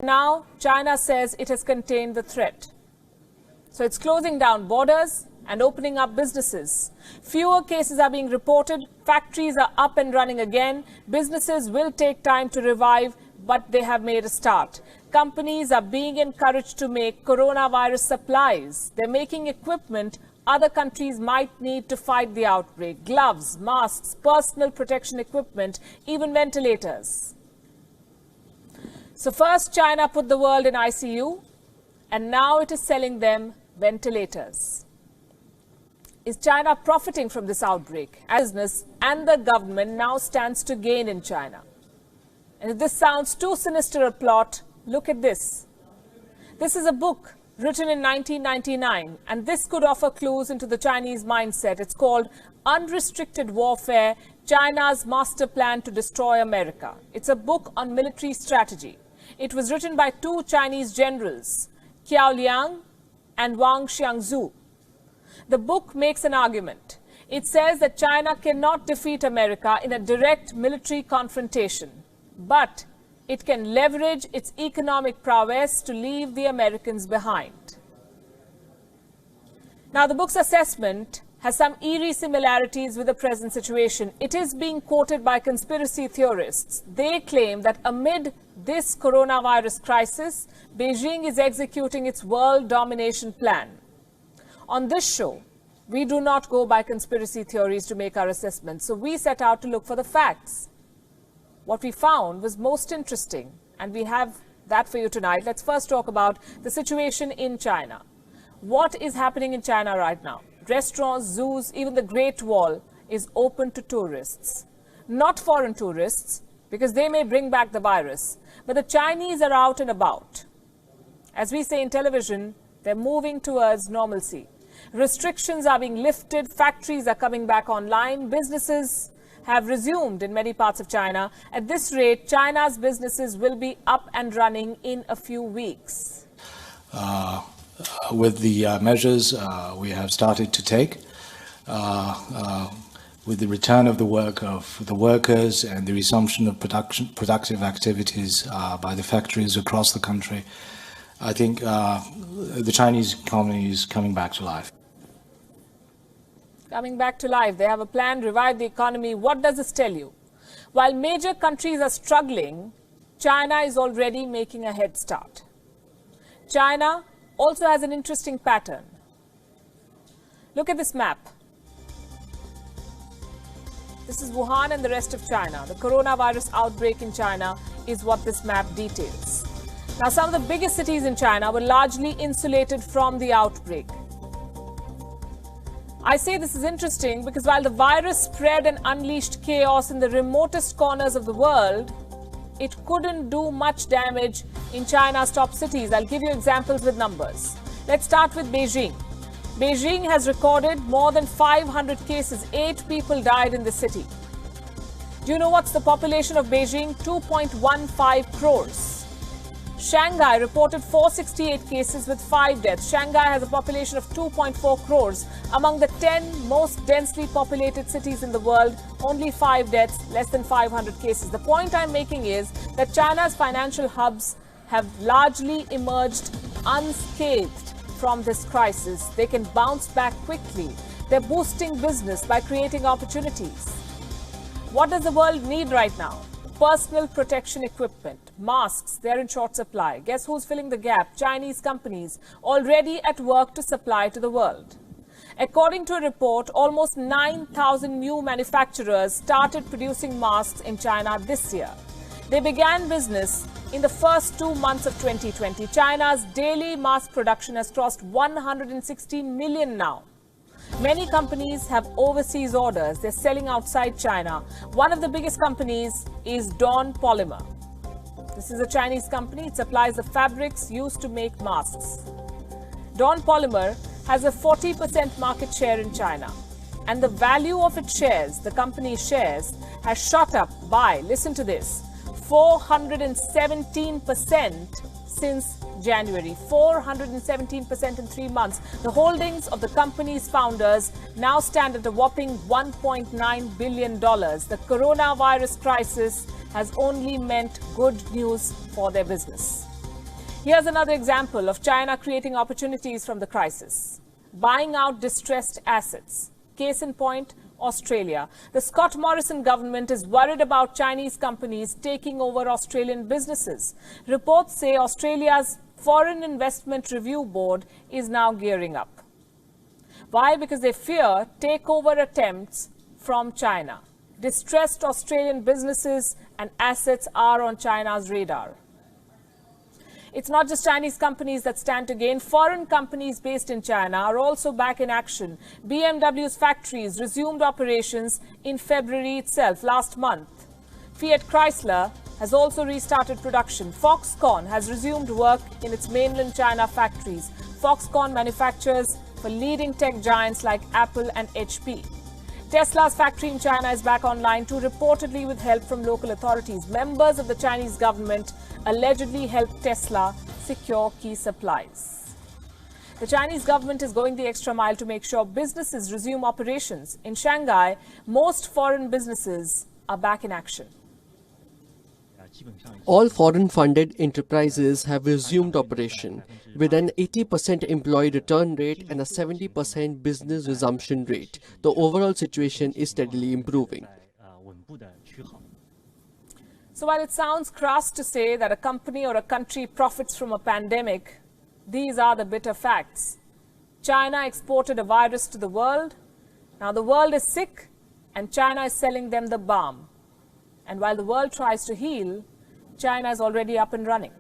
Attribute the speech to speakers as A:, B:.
A: Now, China says it has contained the threat. So it's closing down borders and opening up businesses. Fewer cases are being reported. Factories are up and running again. Businesses will take time to revive, but they have made a start. Companies are being encouraged to make coronavirus supplies. They're making equipment other countries might need to fight the outbreak. Gloves, masks, personal protection equipment, even ventilators. So first, China put the world in ICU, and now it is selling them ventilators. Is China profiting from this outbreak? Business and the government now stands to gain in China. And if this sounds too sinister a plot, look at this. This is a book written in 1999, and this could offer clues into the Chinese mindset. It's called Unrestricted Warfare, China's Master Plan to Destroy America. It's a book on military strategy. It was written by two Chinese generals, Qiao Liang and Wang Xiangzu. The book makes an argument. It says that China cannot defeat America in a direct military confrontation, but it can leverage its economic prowess to leave the Americans behind. Now, the book's assessment has some eerie similarities with the present situation. It is being quoted by conspiracy theorists. They claim that amid this coronavirus crisis, Beijing is executing its world domination plan. On this show, we do not go by conspiracy theories to make our assessments, so we set out to look for the facts. What we found was most interesting, and we have that for you tonight. Let's first talk about the situation in China. What is happening in China right now? Restaurants, zoos, even the Great Wall is open to tourists. Not foreign tourists, because they may bring back the virus, but the Chinese are out and about. As we say in television, they're moving towards normalcy. Restrictions are being lifted, factories are coming back online, businesses have resumed in many parts of China. At this rate, China's businesses will be up and running in a few weeks.
B: With the measures we have started to take, with the return of the work of the workers and the resumption of productive activities by the factories across the country, I think the Chinese economy is coming back to life.
A: Coming back to life. They have a plan, revive the economy. What does this tell you? While major countries are struggling, China is already making a head start. China also has an interesting pattern. Look at this map. This is Wuhan and the rest of China. The coronavirus outbreak in China is what this map details. Now, some of the biggest cities in China were largely insulated from the outbreak. I say this is interesting because while the virus spread and unleashed chaos in the remotest corners of the world, it couldn't do much damage in China's top cities. I'll give you examples with numbers. Let's start with Beijing. Beijing has recorded more than 500 cases. 8 people died in the city. Do you know what's the population of Beijing? 2.15 crores. Shanghai reported 468 cases with 5 deaths. Shanghai has a population of 2.4 crores. Among the 10 most densely populated cities in the world, only 5 deaths, less than 500 cases. The point I'm making is that China's financial hubs have largely emerged unscathed from this crisis. They can bounce back quickly. They're boosting business by creating opportunities. What does the world need right now? Personal protection equipment, masks, they're in short supply. Guess who's filling the gap? Chinese companies already at work to supply to the world. According to a report, almost 9,000 new manufacturers started producing masks in China this year. They began business in the first 2 months of 2020. China's daily mask production has crossed 116 million now. Many companies have overseas orders. They're selling outside China. One of the biggest companies is Dawn Polymer. This is a Chinese company. It supplies the fabrics used to make masks. Dawn Polymer has a 40% market share in China. And the value of its shares, the company's shares, has shot up by, listen to this, 417% since January. 417% in 3 months. The holdings of the company's founders now stand at a whopping $1.9 billion. The coronavirus crisis has only meant good news for their business. Here's another example of China creating opportunities from the crisis. Buying out distressed assets. Case in point, Australia. The Scott Morrison government is worried about Chinese companies taking over Australian businesses. Reports say Australia's Foreign Investment Review Board is now gearing up. Why? Because they fear takeover attempts from China. Distressed Australian businesses and assets are on China's radar. It's not just Chinese companies that stand to gain. Foreign companies based in China are also back in action. BMW's factories resumed operations in February itself, last month. Fiat Chrysler has also restarted production. Foxconn has resumed work in its mainland China factories. Foxconn manufactures for leading tech giants like Apple and HP. Tesla's factory in China is back online too, reportedly with help from local authorities. Members of the Chinese government allegedly helped Tesla secure key supplies. The Chinese government is going the extra mile to make sure businesses resume operations. In Shanghai, most foreign businesses are back in action.
C: All foreign-funded enterprises have resumed operation, with an 80% employee return rate and a 70% business resumption rate. The overall situation is steadily improving.
A: So while it sounds crass to say that a company or a country profits from a pandemic, these are the bitter facts. China exported a virus to the world. Now the world is sick and China is selling them the balm. And while the world tries to heal, China is already up and running.